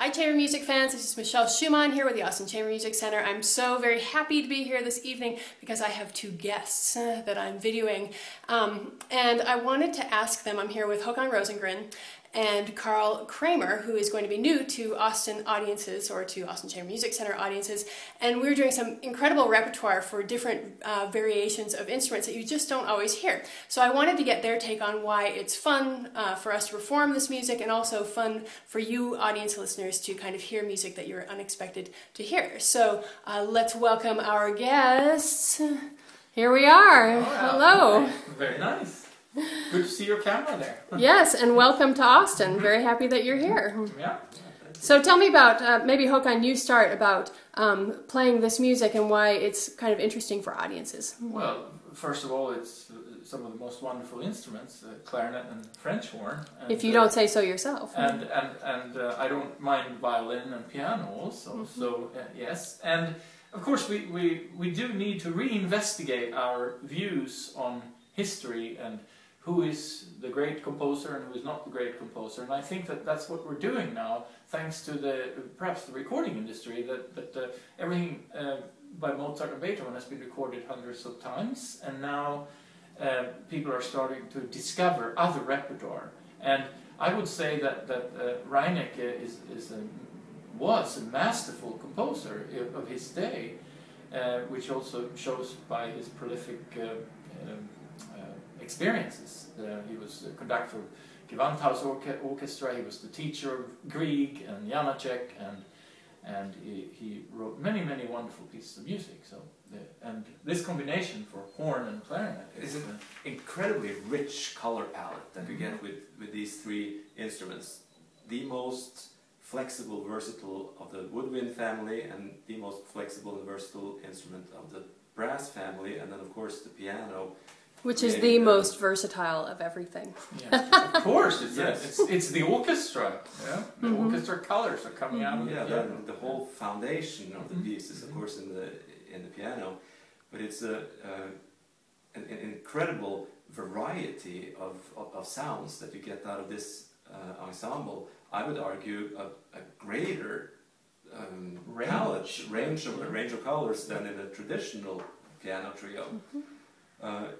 Hi chamber music fans, this is Michelle Schumann here with the Austin Chamber Music Center. I'm so very happy to be here this evening because I have two guests that I'm videoing. And I wanted to ask them, I'm here with Hakan Rosengren and Karl Kramer, who is going to be new to Austin audiences or to Austin Chamber Music Center audiences. And we're doing some incredible repertoire for different variations of instruments that you just don't always hear. So I wanted to get their take on why it's fun for us to perform this music and also fun for you audience listeners to kind of hear music that you're unexpected to hear. So let's welcome our guests. Here we are. Oh, yeah. Hello. Very nice. Good to see your camera there. Yes, and welcome to Austin. Very happy that you're here. Yeah. So tell me about, maybe Hakan, you start about playing this music and why it's kind of interesting for audiences. Well, first of all, it's some of the most wonderful instruments, clarinet and French horn. And, if you don't say so yourself. And I don't mind violin and piano also, so yes. And of course we do need to reinvestigate our views on history and who is the great composer and who is not the great composer, and I think that that's what we're doing now, thanks to perhaps the recording industry, that everything by Mozart and Beethoven has been recorded hundreds of times, and now people are starting to discover other repertoire. And I would say that Reinecke was a masterful composer of his day, which also shows by his prolific experiences. He was the conductor of Gewandhaus Orchestra, he was the teacher of Grieg and Janacek, and he wrote many wonderful pieces of music. So, and this combination for horn and clarinet is an incredibly rich color palette that you get with these three instruments. The most flexible, versatile of the woodwind family, and the most flexible and versatile instrument of the brass family, and then of course the piano. Which is the most versatile of everything. Yeah, of course, it's the orchestra. Yeah? The orchestra colors are coming out of the piano. The whole foundation of the piece is of course in the piano, but it's an incredible variety of sounds that you get out of this ensemble. I would argue a greater range of colors than in a traditional piano trio.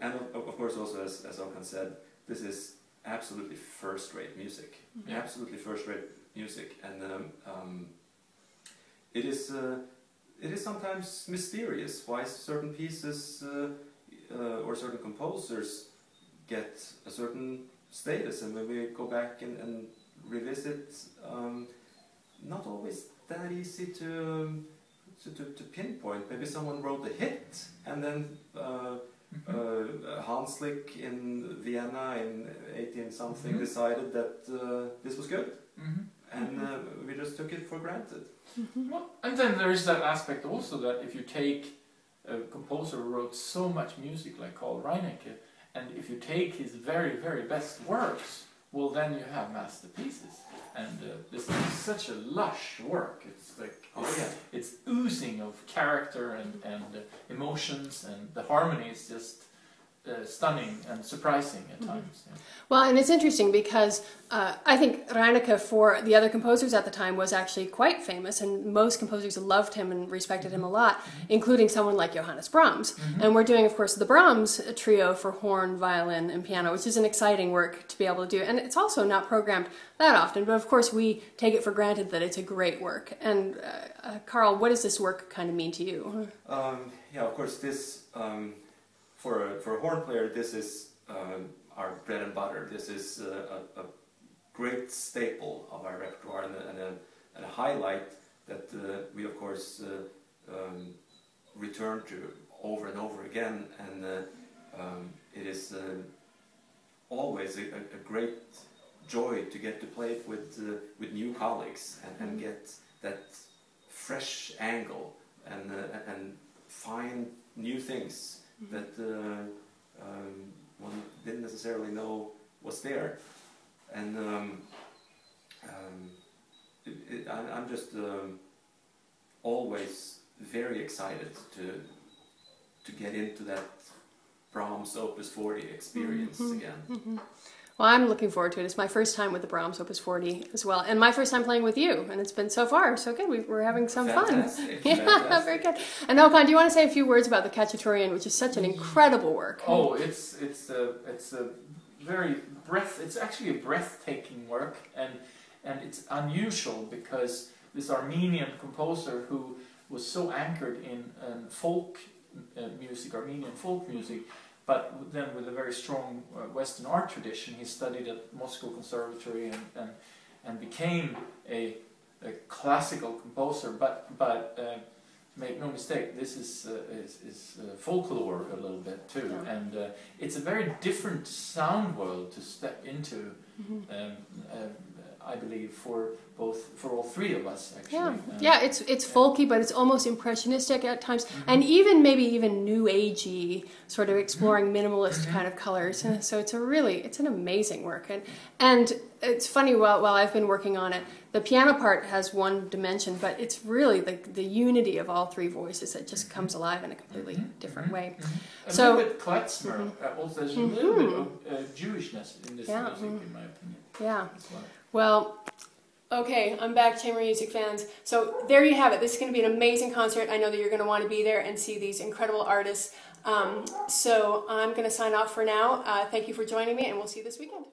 And of course also, as Hakan said, this is absolutely first-rate music. Absolutely first-rate music, and it is sometimes mysterious why certain pieces or certain composers get a certain status, and when we go back and revisit, not always that easy to pinpoint. Maybe someone wrote a hit, and then Hanslick in Vienna in 18-something decided that this was good, and we just took it for granted. Well, and then there is that aspect also that if you take a composer who wrote so much music like Karl Reinecke, and if you take his very best works, well then you have masterpieces. And this is such a lush work. It's like it's oozing of character and emotions, and the harmony is just stunning and surprising at times. Yeah. Well, and it's interesting because I think Reinecke, for the other composers at the time, was actually quite famous, and most composers loved him and respected him a lot, including someone like Johannes Brahms. And we're doing, of course, the Brahms trio for horn, violin, and piano, which is an exciting work to be able to do. And it's also not programmed that often, but of course we take it for granted that it's a great work. And Karl, what does this work kind of mean to you? Yeah, of course, this for a horn player, this is our bread and butter. This is a great staple of our repertoire, and a highlight that we of course return to over and over again, and it is always a great joy to get to play it with new colleagues and get that fresh angle and find new things that one didn't necessarily know was there. And I'm just always very excited to get into that Brahms Opus 40 experience again. Well, I'm looking forward to it. It's my first time with the Brahms Opus 40 as well, and my first time playing with you, and it's been so far so good. We're having some Fantastic. fun. Yeah, very good. And Hakan, do you want to say a few words about the Khatchaturian, which is such an incredible work? Oh, it's a very it's actually a breathtaking work, and it's unusual because this Armenian composer who was so anchored in folk music, Armenian folk music, but then with a very strong Western art tradition. He studied at Moscow Conservatory and became a classical composer. But make no mistake, this is folklore a little bit too, yeah. And it's a very different sound world to step into. I believe for all three of us, actually. Yeah, it's folky, but it's almost impressionistic at times, and maybe even new agey, sort of exploring minimalist kind of colors. So it's an amazing work, and it's funny. While I've been working on it, the piano part has one dimension, but it's really the unity of all three voices that just comes alive in a completely different way. A little bit klezmer, also there's a little bit of Jewishness in this music, in my opinion. Yeah. Well, okay, I'm back, chamber music fans. So there you have it. This is going to be an amazing concert. I know that you're going to want to be there and see these incredible artists. So I'm going to sign off for now. Thank you for joining me, and we'll see you this weekend.